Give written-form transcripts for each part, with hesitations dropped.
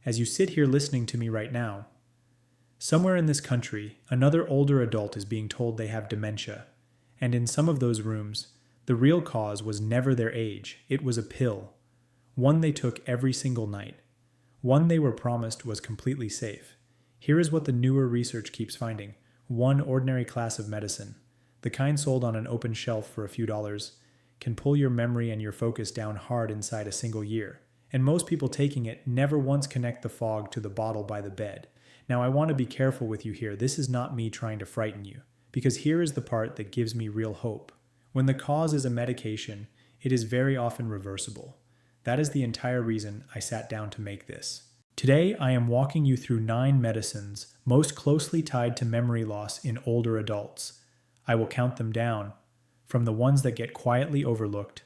as you sit here listening to me right now. Somewhere in this country, another older adult is being told they have dementia, and in some of those rooms, the real cause was never their age, it was a pill. One they took every single night. One they were promised was completely safe. Here is what the newer research keeps finding. One ordinary class of medicine, the kind sold on an open shelf for a few dollars, can pull your memory and your focus down hard inside a single year. And most people taking it never once connect the fog to the bottle by the bed. Now I want to be careful with you here. This is not me trying to frighten you, because here is the part that gives me real hope. When the cause is a medication, it is very often reversible. That is the entire reason I sat down to make this. Today, I am walking you through 9 medicines most closely tied to memory loss in older adults. I will count them down, from the ones that get quietly overlooked,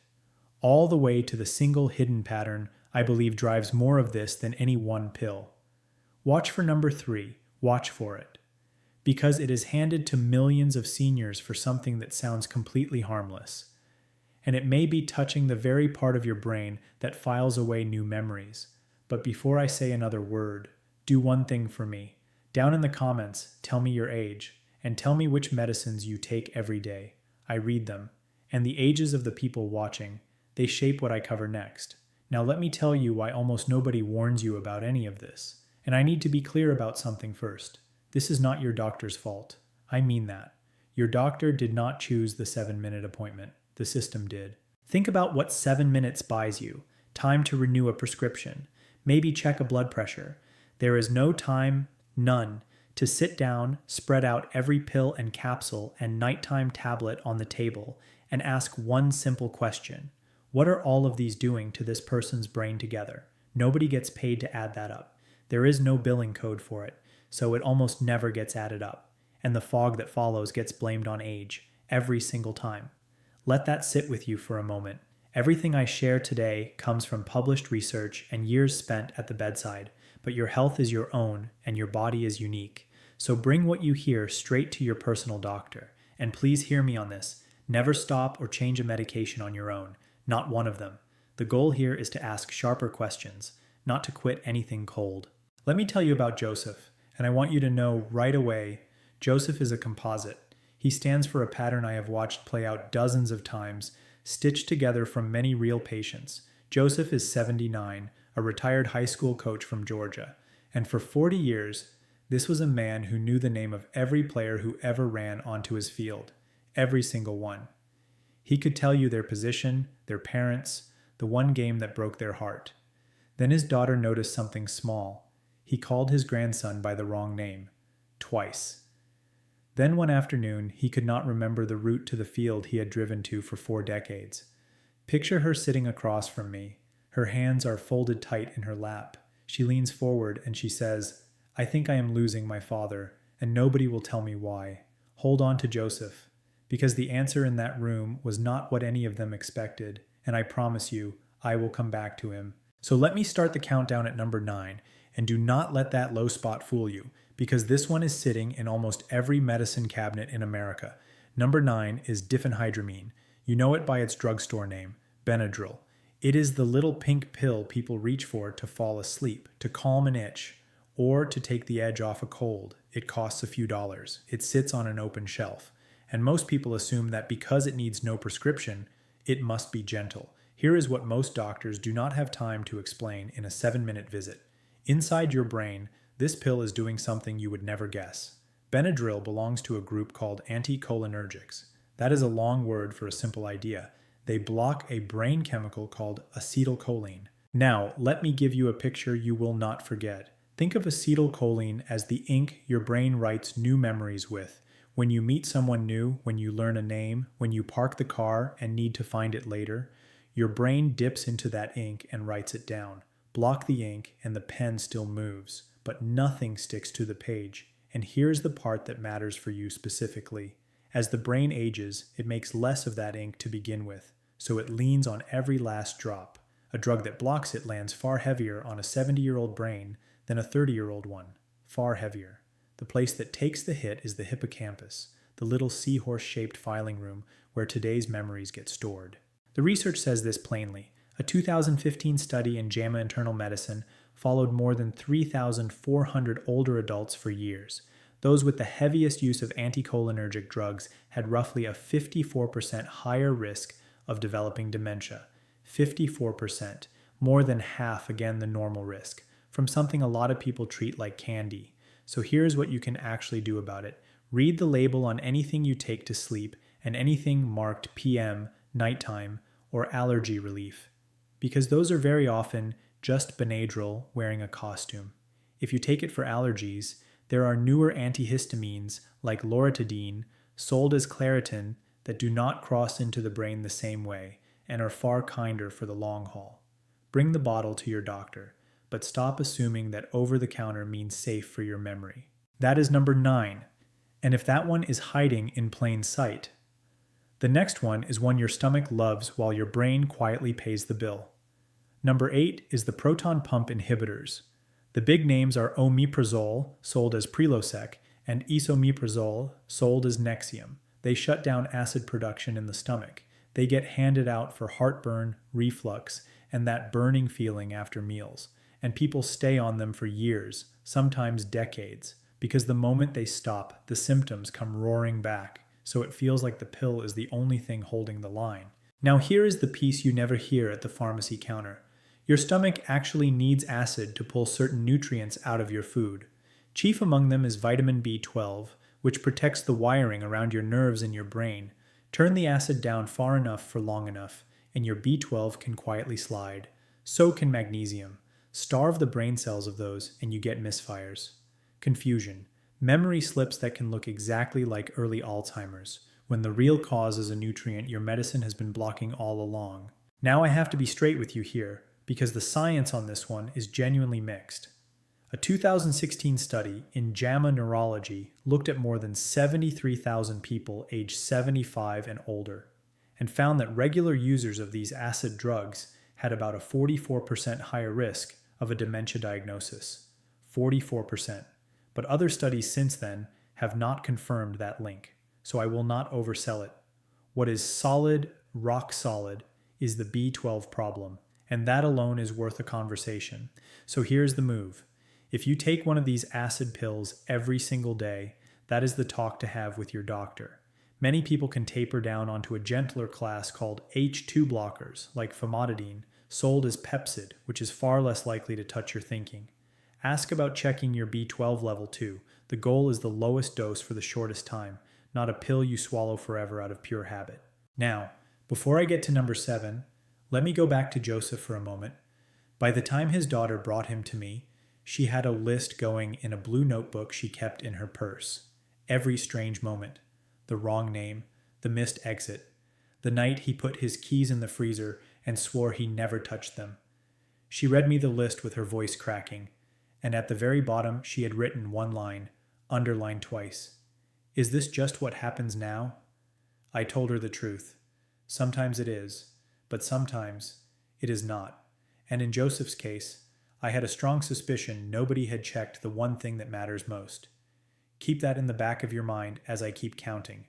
all the way to the single hidden pattern I believe drives more of this than any one pill. Watch for number 3. Watch for it. Because it is handed to millions of seniors for something that sounds completely harmless. And it may be touching the very part of your brain that files away new memories. But before I say another word, do one thing for me. Down in the comments, tell me your age, and tell me which medicines you take every day. I read them, and the ages of the people watching, they shape what I cover next. Now let me tell you why almost nobody warns you about any of this. And I need to be clear about something first. This is not your doctor's fault. I mean that. Your doctor did not choose the 7-minute appointment. The system did. Think about what 7 minutes buys you. Time to renew a prescription. Maybe check a blood pressure. There is no time, none, to sit down, spread out every pill and capsule and nighttime tablet on the table and ask one simple question. What are all of these doing to this person's brain together? Nobody gets paid to add that up. There is no billing code for it, so it almost never gets added up. And the fog that follows gets blamed on age, every single time. Let that sit with you for a moment. Everything I share today comes from published research and years spent at the bedside, but your health is your own and your body is unique. So bring what you hear straight to your personal doctor. And please hear me on this. Never stop or change a medication on your own. Not one of them. The goal here is to ask sharper questions, not to quit anything cold. Let me tell you about Joseph, and I want you to know right away, Joseph is a composite. He stands for a pattern I have watched play out dozens of times, stitched together from many real patients. Joseph is 79, a retired high school coach from Georgia, and for 40 years, this was a man who knew the name of every player who ever ran onto his field, every single one. He could tell you their position, their parents, the one game that broke their heart. Then his daughter noticed something small. He called his grandson by the wrong name, twice. Then one afternoon, he could not remember the route to the field he had driven to for 4 decades. Picture her sitting across from me. Her hands are folded tight in her lap. She leans forward and she says, "I think I am losing my father, and nobody will tell me why. Hold on to Joseph." Because the answer in that room was not what any of them expected, and I promise you, I will come back to him. So let me start the countdown at number 9, and do not let that low spot fool you, because this one is sitting in almost every medicine cabinet in America. Number 9 is diphenhydramine. You know it by its drugstore name, Benadryl. It is the little pink pill people reach for to fall asleep, to calm an itch, or to take the edge off a cold. It costs a few dollars. It sits on an open shelf. And most people assume that because it needs no prescription, it must be gentle. Here is what most doctors do not have time to explain in a 7-minute visit. Inside your brain, this pill is doing something you would never guess. Benadryl belongs to a group called Anticholinergics. That is a long word for a simple idea. They block a brain chemical called acetylcholine. Now, let me give you a picture you will not forget. Think of acetylcholine as the ink your brain writes new memories with. When you meet someone new, when you learn a name, when you park the car and need to find it later, your brain dips into that ink and writes it down. Block the ink and the pen still moves, but nothing sticks to the page. And here's the part that matters for you specifically. As the brain ages, it makes less of that ink to begin with, so it leans on every last drop. A drug that blocks it lands far heavier on a 70-year-old brain than a 30-year-old one. Far heavier. The place that takes the hit is the hippocampus, the little seahorse-shaped filing room where today's memories get stored. The research says this plainly. A 2015 study in JAMA Internal Medicine followed more than 3,400 older adults for years. Those with the heaviest use of anticholinergic drugs had roughly a 54% higher risk of developing dementia. 54%, more than half again the normal risk, from something a lot of people treat like candy. So here's what you can actually do about it. Read the label on anything you take to sleep and anything marked PM, nighttime, or allergy relief, because those are very often just Benadryl wearing a costume. If you take it for allergies, there are newer antihistamines like loratadine, sold as Claritin, that do not cross into the brain the same way and are far kinder for the long haul. Bring the bottle to your doctor, but stop assuming that over-the-counter means safe for your memory. That is number 9, and if that one is hiding in plain sight. The next one is one your stomach loves while your brain quietly pays the bill. Number 8 is the proton pump inhibitors. The big names are omeprazole, sold as Prilosec, and esomeprazole, sold as Nexium. They shut down acid production in the stomach. They get handed out for heartburn, reflux, and that burning feeling after meals. And people stay on them for years, sometimes decades, because the moment they stop, the symptoms come roaring back, so it feels like the pill is the only thing holding the line. Now here is the piece you never hear at the pharmacy counter. Your stomach actually needs acid to pull certain nutrients out of your food. Chief among them is vitamin B12, which protects the wiring around your nerves in your brain. Turn the acid down far enough for long enough, and your B12 can quietly slide. So can magnesium. Starve the brain cells of those, and you get misfires. Confusion. Memory slips that can look exactly like early Alzheimer's, when the real cause is a nutrient your medicine has been blocking all along. Now I have to be straight with you here, because the science on this one is genuinely mixed. A 2016 study in JAMA Neurology looked at more than 73,000 people aged 75 and older, and found that regular users of these acid drugs had about a 44% higher risk of a dementia diagnosis. 44%. But other studies since then have not confirmed that link, so I will not oversell it. What is solid, rock solid, is the B12 problem, and that alone is worth a conversation. So here's the move. If you take one of these acid pills every single day, that is the talk to have with your doctor. Many people can taper down onto a gentler class called H2 blockers, like famotidine, sold as Pepcid, which is far less likely to touch your thinking. Ask about checking your B12 level too. The goal is the lowest dose for the shortest time, not a pill you swallow forever out of pure habit. Now, before I get to number 7, let me go back to Joseph for a moment. By the time his daughter brought him to me, she had a list going in a blue notebook she kept in her purse. Every strange moment. The wrong name. The missed exit. The night he put his keys in the freezer and swore he never touched them. She read me the list with her voice cracking, and at the very bottom she had written one line, underlined twice. Is this just what happens now? I told her the truth. Sometimes it is, but sometimes it is not. And in Joseph's case, I had a strong suspicion nobody had checked the one thing that matters most. Keep that in the back of your mind as I keep counting,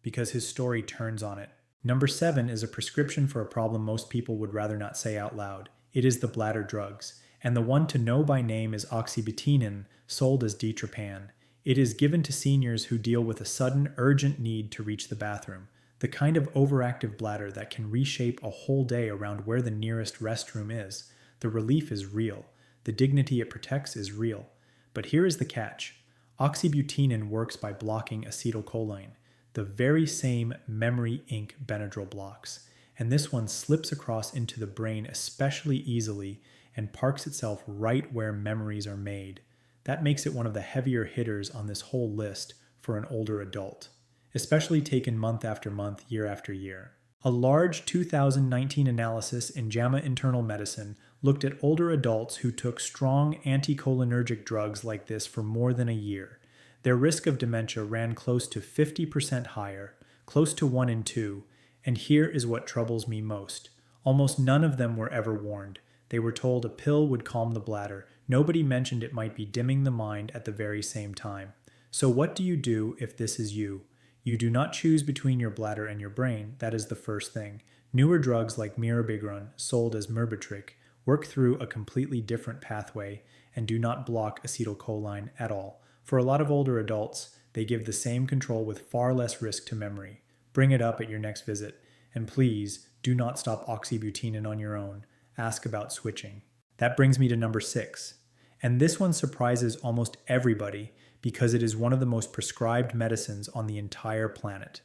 because his story turns on it. Number 7 is a prescription for a problem most people would rather not say out loud. It is the bladder drugs, and the one to know by name is oxybutynin, sold as Ditropan. It is given to seniors who deal with a sudden, urgent need to reach the bathroom, the kind of overactive bladder that can reshape a whole day around where the nearest restroom is. The relief is real. The dignity it protects is real. But here is the catch. Oxybutynin works by blocking acetylcholine, the very same memory ink Benadryl blocks. And this one slips across into the brain especially easily and parks itself right where memories are made. That makes it one of the heavier hitters on this whole list for an older adult, especially taken month after month, year after year. A large 2019 analysis in JAMA Internal Medicine looked at older adults who took strong anticholinergic drugs like this for more than a year. Their risk of dementia ran close to 50% higher, close to 1 in 2, and here is what troubles me most. Almost none of them were ever warned. They were told a pill would calm the bladder. Nobody mentioned it might be dimming the mind at the very same time. So what do you do if this is you? You do not choose between your bladder and your brain. That is the first thing. Newer drugs like mirabegron, sold as Myrbetriq, work through a completely different pathway and do not block acetylcholine at all. For a lot of older adults, they give the same control with far less risk to memory. Bring it up at your next visit. And please, do not stop oxybutynin on your own. Ask about switching. That brings me to number 6. And this one surprises almost everybody because it is one of the most prescribed medicines on the entire planet.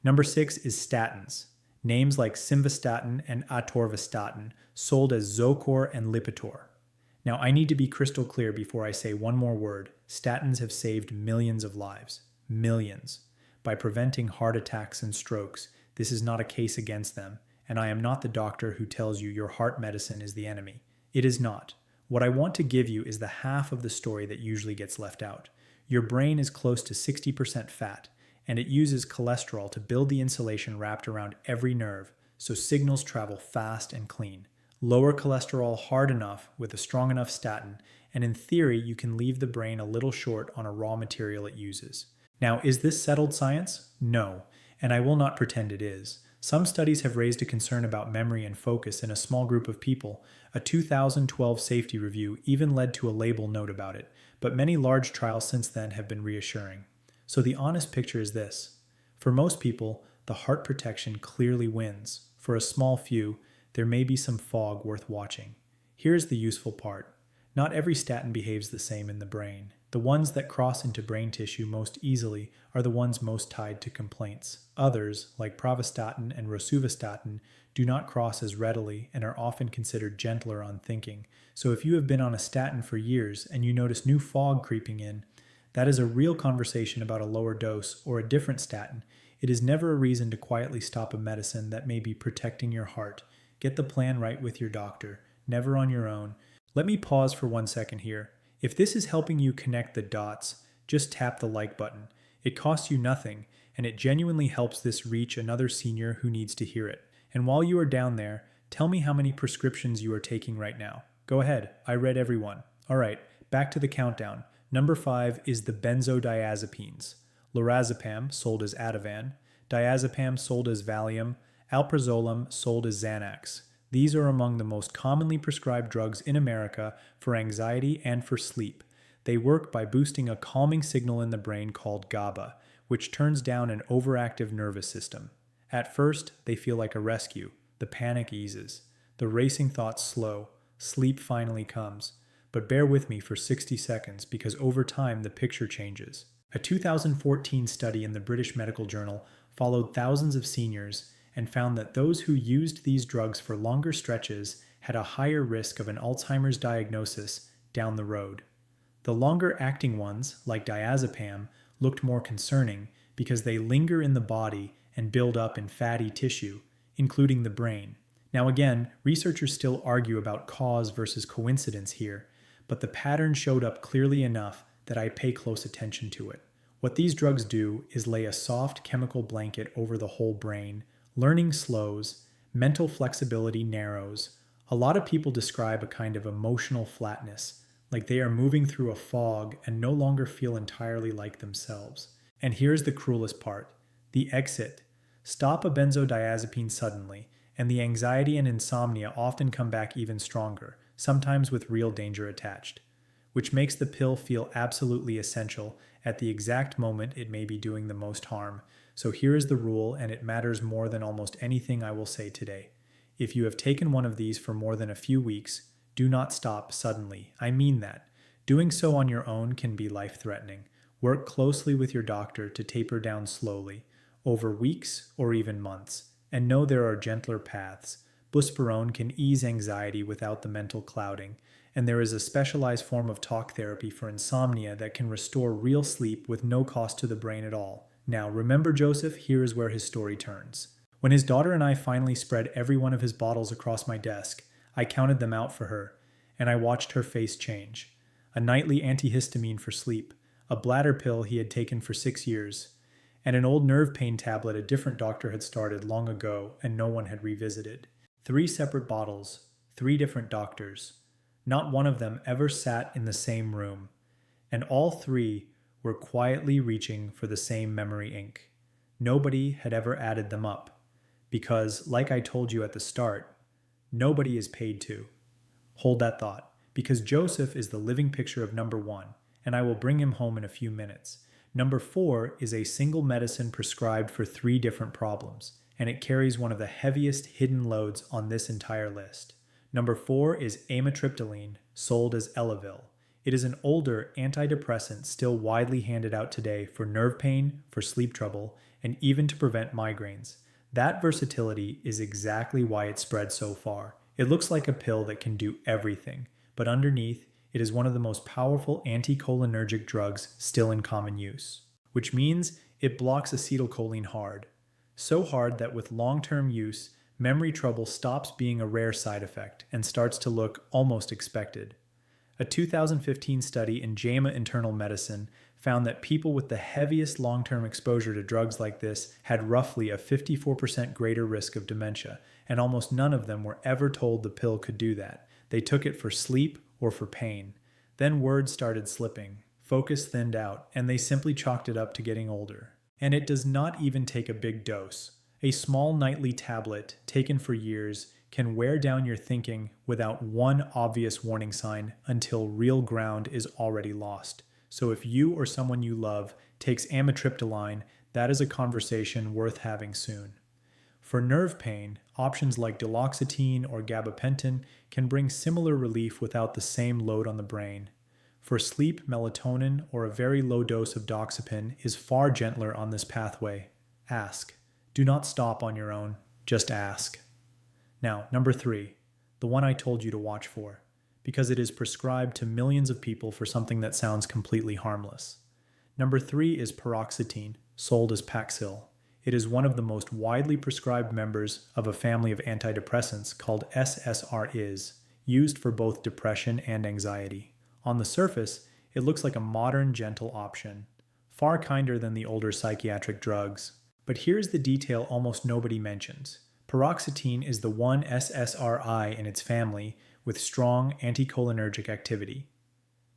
Number 6 is statins. Names like simvastatin and atorvastatin, sold as Zocor and Lipitor. Now, I need to be crystal clear before I say one more word. Statins have saved millions of lives. Millions. By preventing heart attacks and strokes. This is not a case against them, and I am not the doctor who tells you your heart medicine is the enemy. It is not. What I want to give you is the half of the story that usually gets left out. Your brain is close to 60% fat, and it uses cholesterol to build the insulation wrapped around every nerve, so signals travel fast and clean. Lower cholesterol hard enough with a strong enough statin, and in theory you can leave the brain a little short on a raw material it uses. Now, is this settled science? No, and I will not pretend it is. Some studies have raised a concern about memory and focus in a small group of people. A 2012 safety review even led to a label note about it, but many large trials since then have been reassuring. So the honest picture is this. For most people, the heart protection clearly wins. For a small few, there may be some fog worth watching. Here's the useful part. Not every statin behaves the same in the brain. The ones that cross into brain tissue most easily are the ones most tied to complaints. Others, like pravastatin and rosuvastatin, do not cross as readily and are often considered gentler on thinking. So if you have been on a statin for years and you notice new fog creeping in, that is a real conversation about a lower dose or a different statin. It is never a reason to quietly stop a medicine that may be protecting your heart. Get the plan right with your doctor, never on your own. Let me pause for 1 second here. If this is helping you connect the dots, just tap the like button. It costs you nothing, and it genuinely helps this reach another senior who needs to hear it. And while you are down there, tell me how many prescriptions you are taking right now. Go ahead, I read every one. All right, back to the countdown. Number 5 is the benzodiazepines. Lorazepam, sold as Ativan, diazepam, sold as Valium, alprazolam, sold as Xanax. These are among the most commonly prescribed drugs in America for anxiety and for sleep. They work by boosting a calming signal in the brain called GABA, which turns down an overactive nervous system. At first, they feel like a rescue. The panic eases. The racing thoughts slow. Sleep finally comes. But bear with me for 60 seconds because over time the picture changes. A 2014 study in the British Medical Journal followed thousands of seniors and found that those who used these drugs for longer stretches had a higher risk of an Alzheimer's diagnosis down the road. The longer-acting ones, like diazepam, looked more concerning because they linger in the body and build up in fatty tissue, including the brain. Now again, researchers still argue about cause versus coincidence here, but the pattern showed up clearly enough that I pay close attention to it. What these drugs do is lay a soft chemical blanket over the whole brain. Learning slows, mental flexibility narrows. A lot of people describe a kind of emotional flatness, like they are moving through a fog and no longer feel entirely like themselves. And here's the cruelest part, the exit. Stop a benzodiazepine suddenly, and the anxiety and insomnia often come back even stronger, sometimes with real danger attached, which makes the pill feel absolutely essential at the exact moment it may be doing the most harm. So here is the rule, and it matters more than almost anything I will say today. If you have taken one of these for more than a few weeks, do not stop suddenly. I mean that. Doing so on your own can be life-threatening. Work closely with your doctor to taper down slowly, over weeks or even months, and know there are gentler paths. Buspirone can ease anxiety without the mental clouding, and there is a specialized form of talk therapy for insomnia that can restore real sleep with no cost to the brain at all. Now, remember Joseph, here is where his story turns. When his daughter and I finally spread every one of his bottles across my desk, I counted them out for her, and I watched her face change. A nightly antihistamine for sleep, a bladder pill he had taken for 6 years, and an old nerve pain tablet a different doctor had started long ago and no one had revisited. 3 separate bottles, 3 different doctors. Not one of them ever sat in the same room, and all 3 were quietly reaching for the same memory ink. Nobody had ever added them up, because, like I told you at the start, nobody is paid to. Hold that thought, because Joseph is the living picture of number 1, and I will bring him home in a few minutes. Number 4 is a single medicine prescribed for 3 different problems, and it carries one of the heaviest hidden loads on this entire list. Number 4 is Amitriptyline, sold as Elavil. It is an older antidepressant still widely handed out today for nerve pain, for sleep trouble, and even to prevent migraines. That versatility is exactly why it spread so far. It looks like a pill that can do everything, but underneath, it is one of the most powerful anticholinergic drugs still in common use, which means it blocks acetylcholine hard. So hard that with long-term use, memory trouble stops being a rare side effect and starts to look almost expected. A 2015 study in JAMA Internal Medicine found that people with the heaviest long-term exposure to drugs like this had roughly a 54% greater risk of dementia, and almost none of them were ever told the pill could do that. They took it for sleep or for pain. Then words started slipping, focus thinned out, and they simply chalked it up to getting older. And it does not even take a big dose. A small nightly tablet, taken for years, can wear down your thinking without one obvious warning sign until real ground is already lost. So if you or someone you love takes amitriptyline, that is a conversation worth having soon. For nerve pain, options like duloxetine or gabapentin can bring similar relief without the same load on the brain. For sleep, melatonin or a very low dose of doxepin is far gentler on this pathway. Ask. Do not stop on your own, just ask. Now, number 3, the one I told you to watch for, because it is prescribed to millions of people for something that sounds completely harmless. Number 3 is paroxetine, sold as Paxil. It is one of the most widely prescribed members of a family of antidepressants called SSRIs, used for both depression and anxiety. On the surface, it looks like a modern, gentle option, far kinder than the older psychiatric drugs. But here's the detail almost nobody mentions. Paroxetine is the one SSRI in its family with strong anticholinergic activity.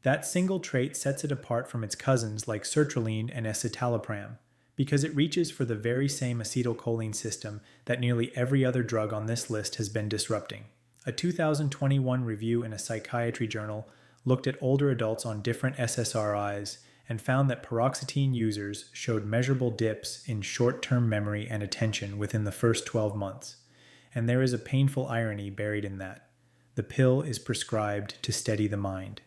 That single trait sets it apart from its cousins like sertraline and escitalopram, because it reaches for the very same acetylcholine system that nearly every other drug on this list has been disrupting. A 2021 review in a psychiatry journal looked at older adults on different SSRIs and found that paroxetine users showed measurable dips in short-term memory and attention within the first 12 months. And there is a painful irony buried in that. The pill is prescribed to steady the mind.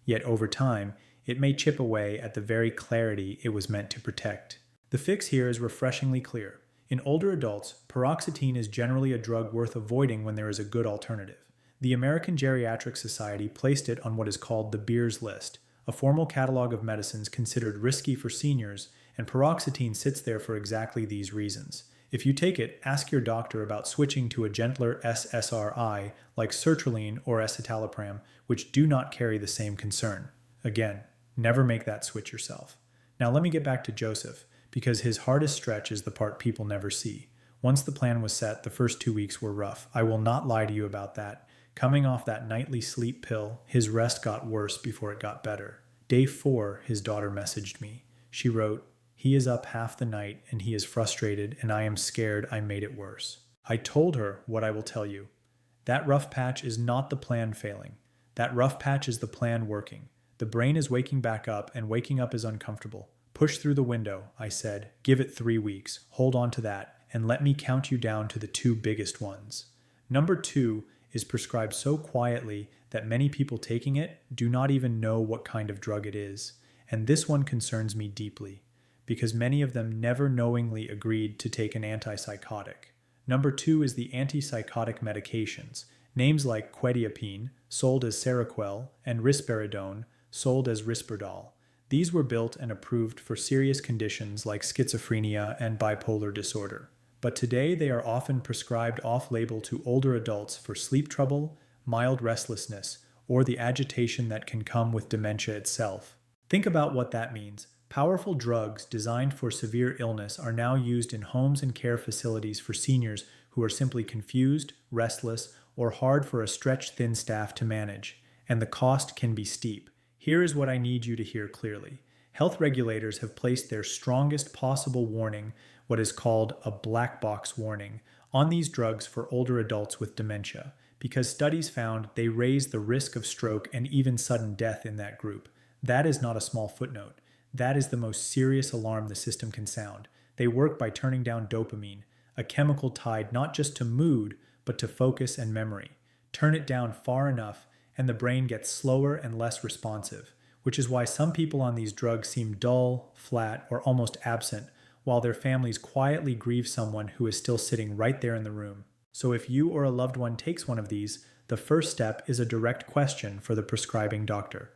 Yet over time, it may chip away at the very clarity it was meant to protect. The fix here is refreshingly clear. In older adults, paroxetine is generally a drug worth avoiding when there is a good alternative. The American Geriatric Society placed it on what is called the Beers List, a formal catalog of medicines considered risky for seniors, and paroxetine sits there for exactly these reasons. If you take it, ask your doctor about switching to a gentler SSRI like sertraline or escitalopram, which do not carry the same concern. Again, never make that switch yourself. Now let me get back to Joseph, because his hardest stretch is the part people never see. Once the plan was set, the first 2 weeks were rough. I will not lie to you about that. Coming off that nightly sleep pill, his rest got worse before it got better. Day 4, his daughter messaged me. She wrote, "He is up half the night and he is frustrated and I am scared I made it worse." I told her what I will tell you. That rough patch is not the plan failing. That rough patch is the plan working. The brain is waking back up, and waking up is uncomfortable. Push through the window, I said. Give it 3 weeks. Hold on to that, and let me count you down to the 2 biggest ones. Number 2 is prescribed so quietly that many people taking it do not even know what kind of drug it is. And this one concerns me deeply, because many of them never knowingly agreed to take an antipsychotic. Number 2 is the antipsychotic medications, names like quetiapine, sold as Seroquel, and risperidone, sold as Risperdal. These were built and approved for serious conditions like schizophrenia and bipolar disorder. But today they are often prescribed off-label to older adults for sleep trouble, mild restlessness, or the agitation that can come with dementia itself. Think about what that means. Powerful drugs designed for severe illness are now used in homes and care facilities for seniors who are simply confused, restless, or hard for a stretched-thin staff to manage, and the cost can be steep. Here is what I need you to hear clearly. Health regulators have placed their strongest possible warning, what is called a black box warning, on these drugs for older adults with dementia, because studies found they raise the risk of stroke and even sudden death in that group. That is not a small footnote. That is the most serious alarm the system can sound. They work by turning down dopamine, a chemical tied not just to mood, but to focus and memory. Turn it down far enough, and the brain gets slower and less responsive, which is why some people on these drugs seem dull, flat, or almost absent, while their families quietly grieve someone who is still sitting right there in the room. So if you or a loved one takes one of these, the first step is a direct question for the prescribing doctor.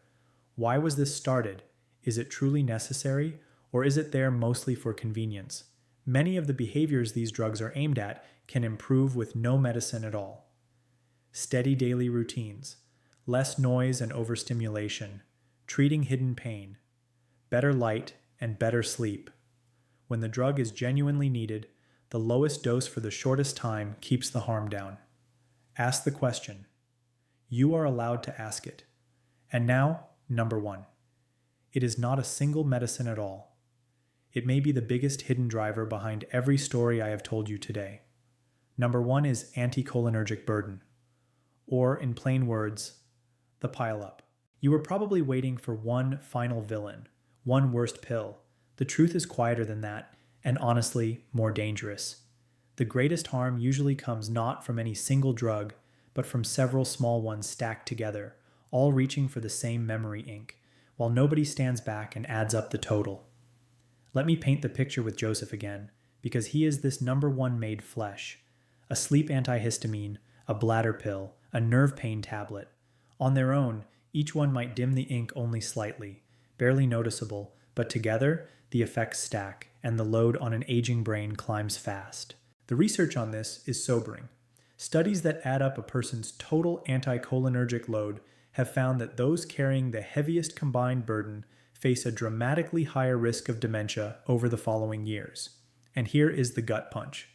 Why was this started? Is it truly necessary, or is it there mostly for convenience? Many of the behaviors these drugs are aimed at can improve with no medicine at all. Steady daily routines, less noise and overstimulation, treating hidden pain, better light, and better sleep. When the drug is genuinely needed, the lowest dose for the shortest time keeps the harm down. Ask the question. You are allowed to ask it. And now, number 1. It is not a single medicine at all. It may be the biggest hidden driver behind every story I have told you today. Number 1 is anticholinergic burden, or in plain words, the pileup. You were probably waiting for one final villain, one worst pill. The truth is quieter than that, and honestly, more dangerous. The greatest harm usually comes not from any single drug, but from several small ones stacked together, all reaching for the same memory ink, while nobody stands back and adds up the total. Let me paint the picture with Joseph again, because he is this number 1 made flesh. A sleep antihistamine, a bladder pill, a nerve pain tablet. On their own, each one might dim the ink only slightly, barely noticeable, but together, the effects stack, and the load on an aging brain climbs fast. The research on this is sobering. Studies that add up a person's total anticholinergic load have found that those carrying the heaviest combined burden face a dramatically higher risk of dementia over the following years. And here is the gut punch.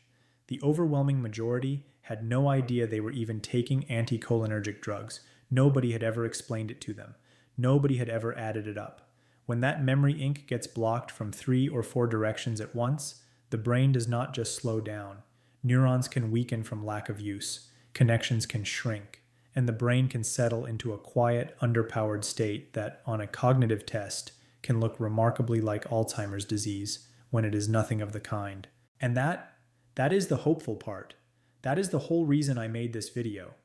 The overwhelming majority had no idea they were even taking anticholinergic drugs. Nobody had ever explained it to them. Nobody had ever added it up. When that memory ink gets blocked from 3 or 4 directions at once, the brain does not just slow down. Neurons can weaken from lack of use, connections can shrink, and the brain can settle into a quiet, underpowered state that, on a cognitive test, can look remarkably like Alzheimer's disease when it is nothing of the kind. And that is the hopeful part. That is the whole reason I made this video.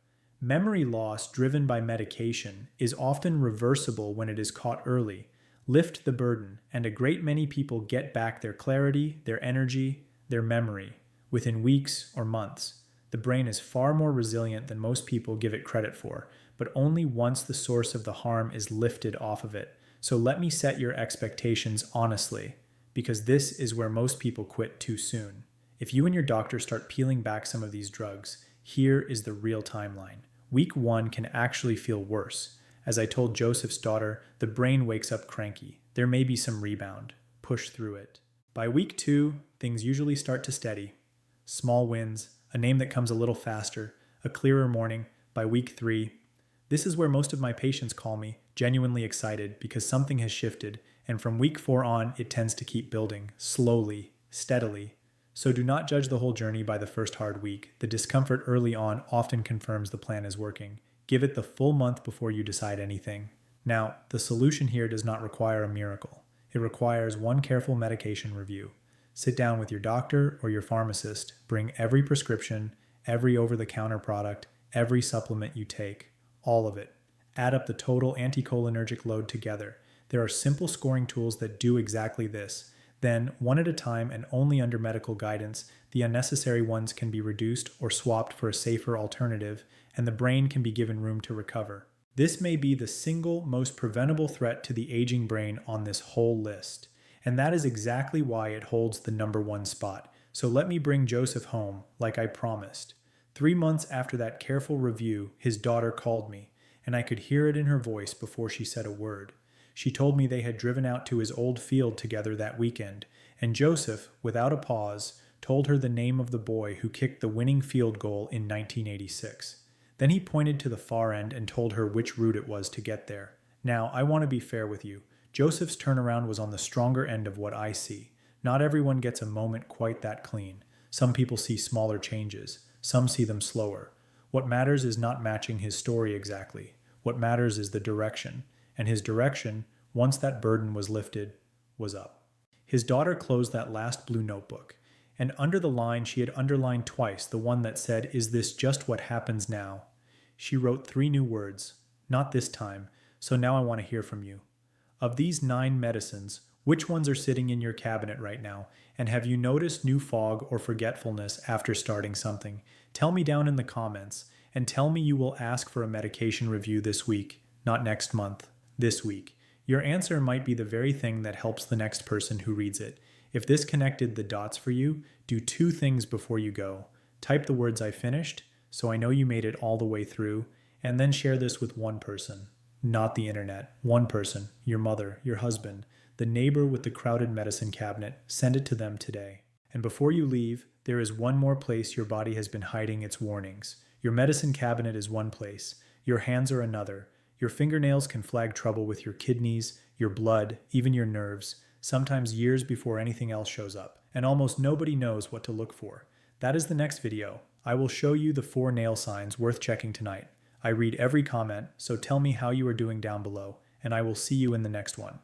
Memory loss driven by medication is often reversible when it is caught early. Lift the burden, and a great many people get back their clarity, their energy, their memory within weeks or months. The brain is far more resilient than most people give it credit for, but only once the source of the harm is lifted off of it. So let me set your expectations honestly, because this is where most people quit too soon. If you and your doctor start peeling back some of these drugs, here is the real timeline. Week 1 can actually feel worse. As I told Joseph's daughter, the brain wakes up cranky. There may be some rebound. Push through it. By week 2, things usually start to steady. Small wins, a name that comes a little faster, a clearer morning. By week 3, this is where most of my patients call me, genuinely excited because something has shifted, and from week 4 on, it tends to keep building, slowly, steadily. So do not judge the whole journey by the first hard week. The discomfort early on often confirms the plan is working. Give it the full month before you decide anything. Now, the solution here does not require a miracle. It requires one careful medication review. Sit down with your doctor or your pharmacist. Bring every prescription, every over-the-counter product, every supplement you take, all of it. Add up the total anticholinergic load together. There are simple scoring tools that do exactly this. Then, one at a time and only under medical guidance, the unnecessary ones can be reduced or swapped for a safer alternative, and the brain can be given room to recover. This may be the single most preventable threat to the aging brain on this whole list, and that is exactly why it holds the number 1 spot. So let me bring Joseph home, like I promised. 3 months after that careful review, his daughter called me, and I could hear it in her voice before she said a word. She told me they had driven out to his old field together that weekend, and Joseph, without a pause, told her the name of the boy who kicked the winning field goal in 1986. Then he pointed to the far end and told her which route it was to get there. Now, I want to be fair with you. Joseph's turnaround was on the stronger end of what I see. Not everyone gets a moment quite that clean. Some people see smaller changes. Some see them slower. What matters is not matching his story exactly. What matters is the direction. And his direction, once that burden was lifted, was up. His daughter closed that last blue notebook, and under the line she had underlined twice the one that said, "Is this just what happens now?" She wrote 3 new words, "Not this time, so now I want to hear from you." Of these 9 medicines, which ones are sitting in your cabinet right now, and have you noticed new fog or forgetfulness after starting something? Tell me down in the comments, and tell me you will ask for a medication review this week, not next month, this week. Your answer might be the very thing that helps the next person who reads it. If this connected the dots for you, do 2 things before you go. Type the words "I finished," so I know you made it all the way through, and then share this with one person. Not the internet. One person. Your mother, your husband, the neighbor with the crowded medicine cabinet. Send it to them today. And before you leave, there is one more place your body has been hiding its warnings. Your medicine cabinet is one place. Your hands are another. Your fingernails can flag trouble with your kidneys, your blood, even your nerves, sometimes years before anything else shows up. And almost nobody knows what to look for. That is the next video. I will show you the 4 nail signs worth checking tonight. I read every comment, so tell me how you are doing down below, and I will see you in the next one.